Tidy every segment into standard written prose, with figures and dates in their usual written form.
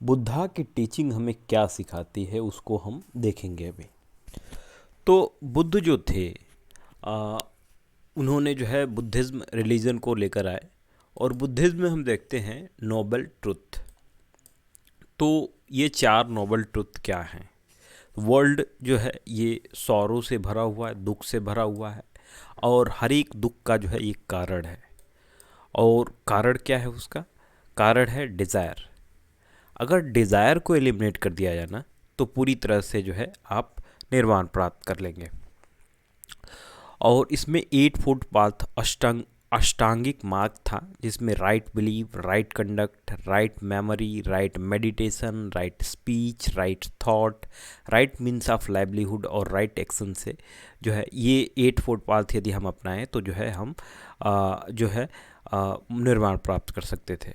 बुद्धा की टीचिंग हमें क्या सिखाती है उसको हम देखेंगे अभी। तो बुद्ध जो थे आ, उन्होंने जो है बुद्धिज़्म रिलीजन को लेकर आए। और बुद्धिज़्म में हम देखते हैं नोबल ट्रुथ। तो ये चार नोबल ट्रुथ क्या हैं? वर्ल्ड जो है ये सौरों से भरा हुआ है, दुख से भरा हुआ है, और हर एक दुख का जो है एक कारण है। और कारण क्या है उसका? कारण है डिज़ायर। अगर डिज़ायर को एलिमिनेट कर दिया जाए ना, तो पूरी तरह से जो है आप निर्वाण प्राप्त कर लेंगे। और इसमें 8 फुट पाथ अष्टांगिक मार्ग था, जिसमें right believe, right conduct, write memory, right meditation, right speech, right thought, right means of livelihood और राइट एक्शन से जो है ये 8 फुट पाथ यदि हम अपनाएं तो जो है हम जो है निर्वाण प्राप्त कर सकते थे।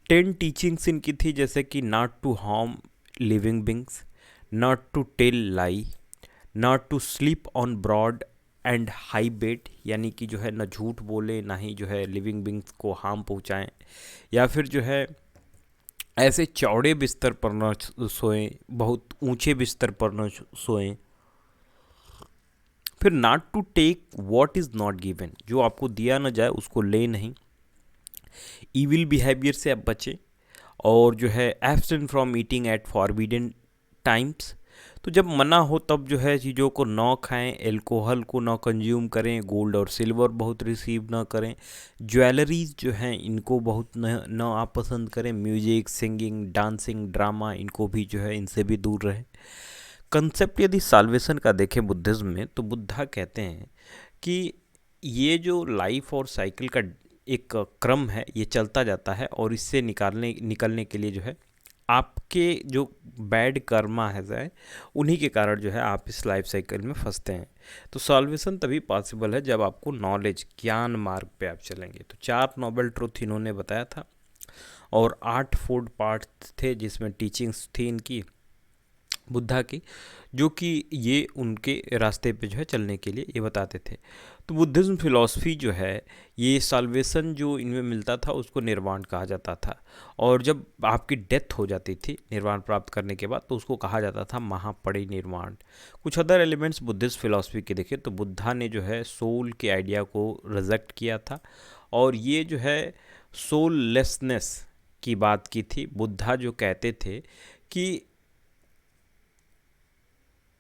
10 टीचिंग्स इनकी थी, जैसे कि not to harm living beings, not to tell lie, not to sleep on broad and high bed, यानी कि जो है ना झूठ बोले, ना ही जो है लिविंग बींग्स को हार्म पहुंचाएं, या फिर जो है ऐसे चौड़े बिस्तर पर न सोएं, बहुत ऊंचे बिस्तर पर न सोएं। फिर not to take what is not given, जो आपको दिया ना जाए उसको ले नहीं। ईविल बिहेवियर से आप बचें। और जो है abstain from eating at forbidden times, तो जब मना हो तब जो है चीज़ों को ना खाएं, एल्कोहल को ना कंज्यूम करें, गोल्ड और सिल्वर बहुत रिसीव ना करें, ज्वेलरीज जो हैं इनको बहुत न आप पसंद करें, म्यूजिक, सिंगिंग, डांसिंग, ड्रामा, इनको भी जो है इनसे भी दूर रहें। कंसेप्ट यदि साल्वेशन का देखें बुद्धिज़्म में, तो बुद्धा कहते हैं कि ये जो लाइफ और साइकिल का एक क्रम है ये चलता जाता है, और इससे निकलने के लिए जो है आपके जो बैड कर्मा है उन्हीं के कारण जो है आप इस लाइफ साइकिल में फंसते हैं। तो सॉल्वेशन तभी पॉसिबल है जब आपको नॉलेज, ज्ञान मार्ग पे आप चलेंगे। तो 4 नोबल ट्रूथ इन्होंने बताया था, और 8 फूड पार्ट थे जिसमें टीचिंग्स थी इनकी बुद्धा की, जो कि ये उनके रास्ते पे जो है चलने के लिए ये बताते थे। तो बुद्धिज़्म फिलॉसफी जो है, ये साल्वेशन जो इनमें मिलता था उसको निर्वाण कहा जाता था। और जब आपकी डेथ हो जाती थी निर्वाण प्राप्त करने के बाद, तो उसको कहा जाता था महापरिनिर्वाण। कुछ अदर एलिमेंट्स बुद्धिस्ट फिलॉसफी के देखें तो बुद्धा ने जो है सोल के आइडिया को रिजेक्ट किया था, और ये जो है सोललेसनेस की बात की थी। बुद्धा जो कहते थे कि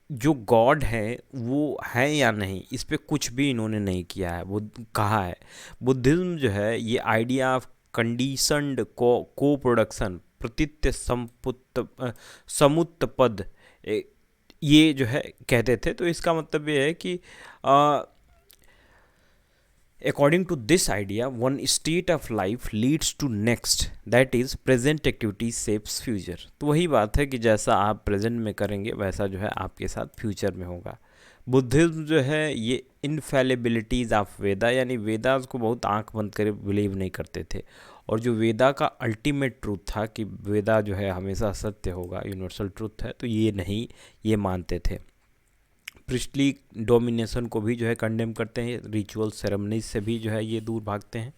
जो गॉड है वो है या नहीं, इस पे कुछ भी इन्होंने नहीं किया है, वो कहा है। बुद्धिज्म जो है ये आइडिया ऑफ कंडीशनड को प्रोडक्शन, प्रतित्य समुत्पद, ये जो है कहते थे। तो इसका मतलब ये है कि according to this idea, one state of life leads to next, that is present activity shapes future। तो वही बात है कि जैसा आप प्रेजेंट में करेंगे वैसा जो है आपके साथ फ्यूचर में होगा। बुद्धिज्म जो है ये इनफेलिबिलिटीज ऑफ वेदा, यानी वेदास को बहुत आंख बंद कर बिलीव नहीं करते थे। और जो वेदा का अल्टीमेट ट्रूथ था कि वेदा जो है हमेशा सत्य होगा, यूनिवर्सल ट्रूथ है, तो ये नहीं, ये मानते थे। प्रिस्टली डोमिनेशन को भी जो है कंडेम करते हैं, रिचुअल सेरेमनीज से भी जो है ये दूर भागते हैं।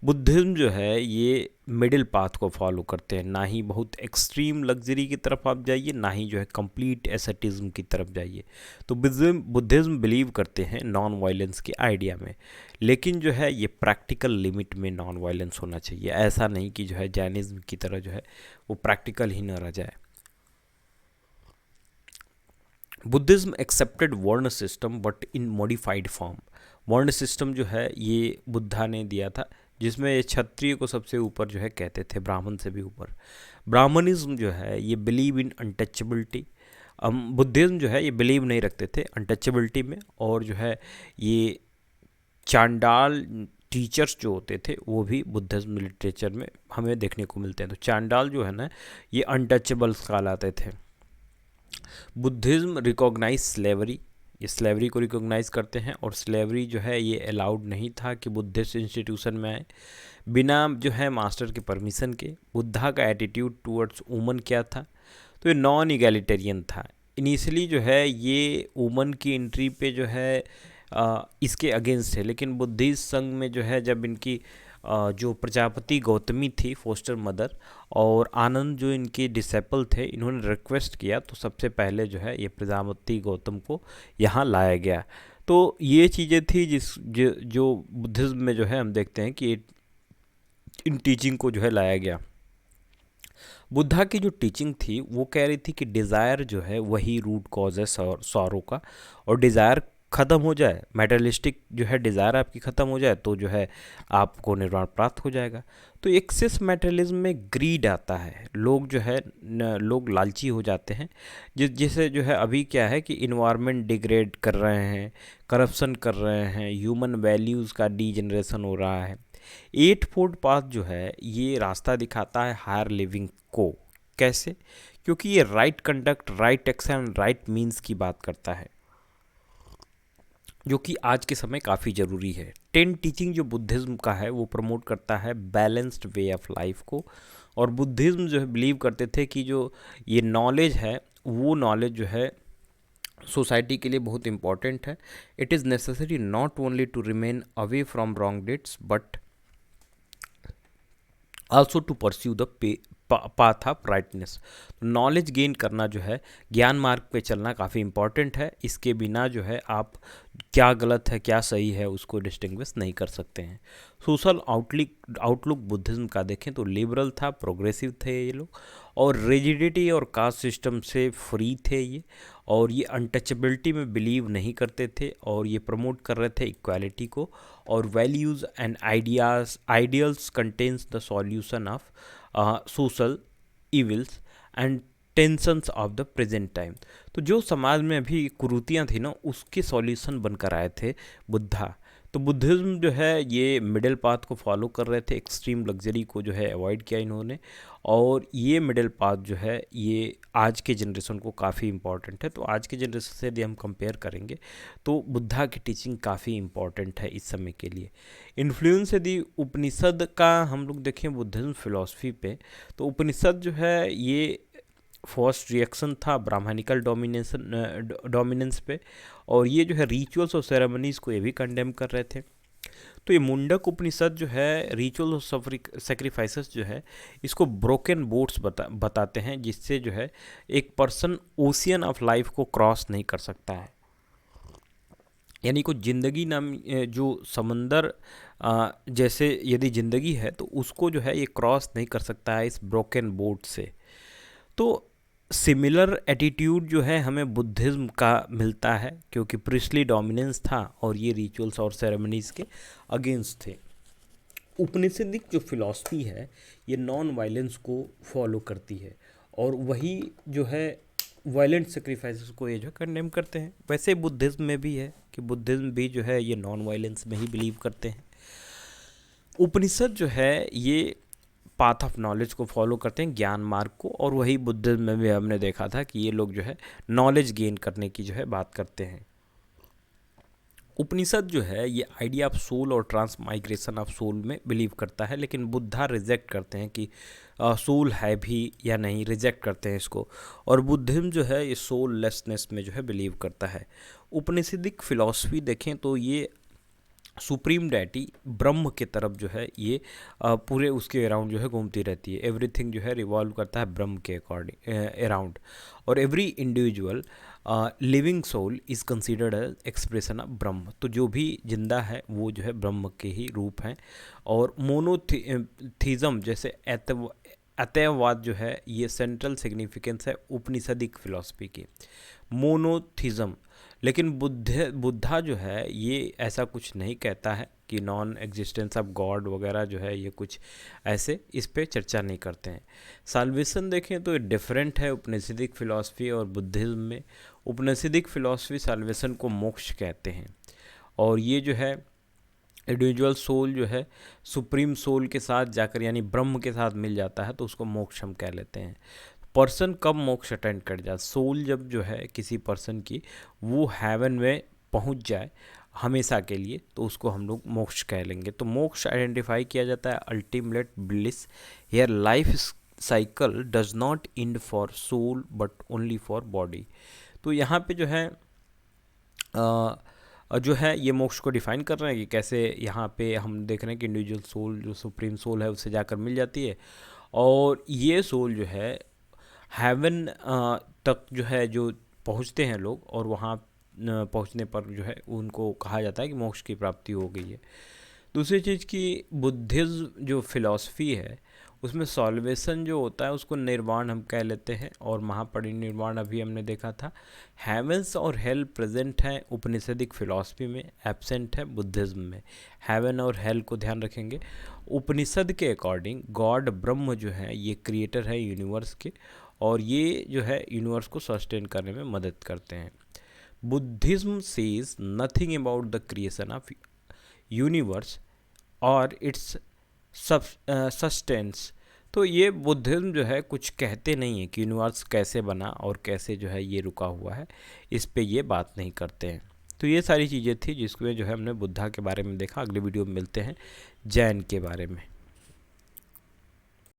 बुद्धिज्म जो है ये मिडिल पाथ को फॉलो करते हैं, ना ही बहुत एक्सट्रीम लग्जरी की तरफ आप जाइए, ना ही जो है कंप्लीट एसेटिज्म की तरफ जाइए। तो बुद्धिज्म बिलीव करते हैं नॉन वायलेंस के आइडिया में, लेकिन जो है ये प्रैक्टिकल लिमिट में नॉन वायलेंस होना चाहिए। ऐसा नहीं कि जो है जैनिज्म की तरह जो है वो प्रैक्टिकल ही न रह जाए। बुद्धिज्म एक्सेप्टेड वर्ण system but in modified form. वर्ण सिस्टम जो है ये बुद्धा ने दिया था, जिसमें ये क्षत्रिय को सबसे ऊपर जो है कहते थे, ब्राह्मण से भी ऊपर। ब्राह्मणिज्म जो है ये बिलीव इन अनटचेबिलिटी। बुद्धिज्म जो है ये बिलीव नहीं रखते थे अनटचेबिलिटी में। और जो है ये चांडाल टीचर्स जो होते थे वो भी बुद्धिज्म लिटरेचर में हमें देखने को मिलते हैं। तो चांडाल जो है ना ये अनटचेबल्स कहलाते थे। बुद्धिज्म रिकॉग्नाइज स्लेवरी, ये स्लेवरी को रिकॉग्नाइज करते हैं, और स्लेवरी जो है ये अलाउड नहीं था कि बुद्धिस्ट इंस्टीट्यूशन में आए बिना जो है मास्टर के परमिशन के। बुद्धा का एटीट्यूड टूवर्ड्स वुमन क्या था? तो ये नॉन इगैलिटेरियन था। इनिशियली जो है ये वुमन की एंट्री पे जो है इसके अगेंस्ट है, लेकिन बुद्धिस्ट संघ में जो है जब इनकी जो प्रजापति गौतमी थी फोस्टर मदर, और आनंद जो इनके डिसेपल थे, इन्होंने रिक्वेस्ट किया तो सबसे पहले जो है ये प्रजापति गौतम को यहाँ लाया गया। तो ये चीज़ें थी जो बुद्धिज़्म में जो है हम देखते हैं कि इन टीचिंग को जो है लाया गया। बुद्धा की जो टीचिंग थी वो कह रही थी कि डिज़ायर जो है वही रूट कॉज है सॉरो का, और डिज़ायर ख़त्म हो जाए, मेटलिस्टिक जो है डिज़ायर आपकी ख़त्म हो जाए तो जो है आपको निर्वाण प्राप्त हो जाएगा। तो एक्सेस मेटलिज्म में ग्रीड आता है, लोग जो है लोग लालची हो जाते हैं, जिससे जो है अभी क्या है कि इन्वायरमेंट डिग्रेड कर रहे हैं, करप्शन कर रहे हैं, ह्यूमन वैल्यूज़ का डीजनरेशन हो रहा है। एट फोल्ड पाथ जो है ये रास्ता दिखाता है हायर लिविंग को। कैसे? क्योंकि ये right conduct, right action, right means की बात करता है, जो कि आज के समय काफ़ी ज़रूरी है। 10 टीचिंग जो बुद्धिज़्म का है वो प्रमोट करता है बैलेंस्ड वे ऑफ लाइफ को, और बुद्धिज़्म जो है बिलीव करते थे कि जो ये नॉलेज है वो नॉलेज जो है सोसाइटी के लिए बहुत इंपॉर्टेंट है। It is necessary not only to remain away from wrong deeds but also to pursue the path of righteousness. Knowledge gain करना जो है, ज्ञान मार्ग पे चलना काफ़ी इंपॉर्टेंट है। इसके बिना जो है आप क्या गलत है क्या सही है उसको डिस्टिंग्विश नहीं कर सकते हैं। सोशल आउटलुक बुद्धिज़्म का देखें तो लिबरल था, प्रोग्रेसिव थे ये लोग, और रिजिडिटी और कास्ट सिस्टम से फ्री थे ये, और ये अनटचेबिलिटी में बिलीव नहीं करते थे, और ये प्रमोट कर रहे थे इक्वालिटी को, और values and ideals contains the solution of social evils and tensions of the present time. तो जो समाज में अभी कुरीतियाँ थी ना उसके सॉल्यूशन बनकर आए थे बुद्धा। तो बुद्धिज़्म जो है ये मिडिल पाथ को फॉलो कर रहे थे, एक्सट्रीम लग्जरी को जो है अवॉइड किया इन्होंने, और ये मिडिल पाथ जो है ये आज के जनरेशन को काफ़ी इंपॉर्टेंट है। तो आज के जनरेशन से यदि हम कंपेयर करेंगे तो बुद्धा की टीचिंग काफ़ी इंपॉर्टेंट है इस समय के लिए। इन्फ्लुएंस यदि उपनिषद का हम लोग देखें बुद्धिज़्म फिलॉसफी पे, तो उपनिषद जो है ये फर्स्ट रिएक्शन था ब्राह्मणिकल डोमिनेंस पे, और ये जो है रिचुअल्स और सेरेमनीज़ को ये भी कंडेम कर रहे थे। तो ये मुंडक उपनिषद जो है रिचुअल और सेक्रीफाइसेस जो है इसको ब्रोकन बोट्स बताते हैं, जिससे जो है एक पर्सन ओशियन ऑफ लाइफ को क्रॉस नहीं कर सकता है। यानी को ज़िंदगी नाम जो समंदर जैसे यदि ज़िंदगी है तो उसको जो है ये क्रॉस नहीं कर सकता है इस ब्रोकन बोट से। तो सिमिलर एटीट्यूड जो है हमें बुद्धिज़्म का मिलता है, क्योंकि प्रिस्टली डोमिनेंस था और ये रिचुअल्स और सेरेमनीज़ के अगेंस्ट थे। उपनिषदिक जो फिलॉसफी है ये नॉन वायलेंस को फॉलो करती है, और वही जो है वायलेंट सेक्रीफाइसेस को ये जो कंडेम करते हैं। वैसे बुद्धिज़्म में भी है कि बुद्धिज़्म भी जो है ये नॉन वायलेंस में ही बिलीव करते हैं। उपनिषद जो है ये पाथ ऑफ नॉलेज को फॉलो करते हैं, ज्ञान मार्ग को, और वही बुद्धिज्म में भी हमने देखा था कि ये लोग जो है नॉलेज गेन करने की जो है बात करते हैं। उपनिषद जो है ये आइडिया ऑफ सोल और ट्रांसमाइग्रेशन ऑफ सोल में बिलीव करता है, लेकिन बुद्धा रिजेक्ट करते हैं कि सोल है भी या नहीं, रिजेक्ट करते हैं इसको, और बुद्धिज्म जो है ये सोल लेसनेस में जो है बिलीव करता है। उपनिषदिक फिलॉसफी देखें तो ये सुप्रीम डैटी ब्रह्म के तरफ जो है ये पूरे उसके अराउंड जो है घूमती रहती है। एवरीथिंग जो है रिवॉल्व करता है ब्रह्म के अकॉर्डिंग अराउंड, और every individual living soul is considered as expression of Brahma. तो जो भी जिंदा है वो जो है ब्रह्म के ही रूप हैं। और मोनोथीज़म जैसे अतैववाद जो है ये सेंट्रल सिग्निफिकेंस है उपनिषदिक फिलॉसफी की, मोनोथीज़म। लेकिन बुद्धा जो है ये ऐसा कुछ नहीं कहता है कि नॉन एग्जिस्टेंस ऑफ गॉड वगैरह जो है ये कुछ ऐसे इस पे चर्चा नहीं करते हैं। साल्वेशन देखें तो ये डिफरेंट है उपनिषदिक फिलॉसफी और बुद्धिज्म में। उपनिषदिक फिलॉसफी साल्वेशन को मोक्ष कहते हैं, और ये जो है इंडिविजुअल सोल जो है सुप्रीम सोल के साथ जाकर यानी ब्रह्म के साथ मिल जाता है तो उसको मोक्ष हम कह लेते हैं। पर्सन कब मोक्ष अटेंड कर जाए, सोल जब जो है किसी पर्सन की वो हेवन में पहुंच जाए हमेशा के लिए, तो उसको हम लोग मोक्ष कह लेंगे। तो मोक्ष आइडेंटिफाई किया जाता है ultimate bliss here life cycle does not end for soul but only for body. तो यहाँ पे जो है जो है ये मोक्ष को डिफाइन कर रहे हैं कि कैसे यहाँ पे हम देख रहे हैं कि इंडिविजुअल सोल जो सुप्रीम सोल है उससे जाकर मिल जाती है, और ये सोल जो है हेवन तक जो है जो पहुँचते हैं लोग, और वहाँ पहुँचने पर जो है उनको कहा जाता है कि मोक्ष की प्राप्ति हो गई है। दूसरी चीज़ की बुद्धिज़्म जो फिलॉसफी है उसमें सॉल्वेशन जो होता है उसको निर्वाण हम कह लेते हैं, और महापरिनिर्वाण अभी हमने देखा था। हेवंस और हेल प्रेजेंट है उपनिषदिक फिलॉसफी में, एब्सेंट है बुद्धिज़्म में। हेवन और हेल को ध्यान रखेंगे। उपनिषद के अकॉर्डिंग गॉड ब्रह्म जो है ये क्रिएटर है यूनिवर्स के, और ये जो है यूनिवर्स को सस्टेन करने में मदद करते हैं। Buddhism says nothing about the creation of universe और इट्स सस्टेंस। तो ये बुद्धिज्म जो है कुछ कहते नहीं है कि यूनिवर्स कैसे बना और कैसे जो है ये रुका हुआ है, इस पे ये बात नहीं करते हैं। तो ये सारी चीज़ें थी जिसमें जो है हमने बुद्धा के बारे में देखा। अगले वीडियो में मिलते हैं जैन के बारे में।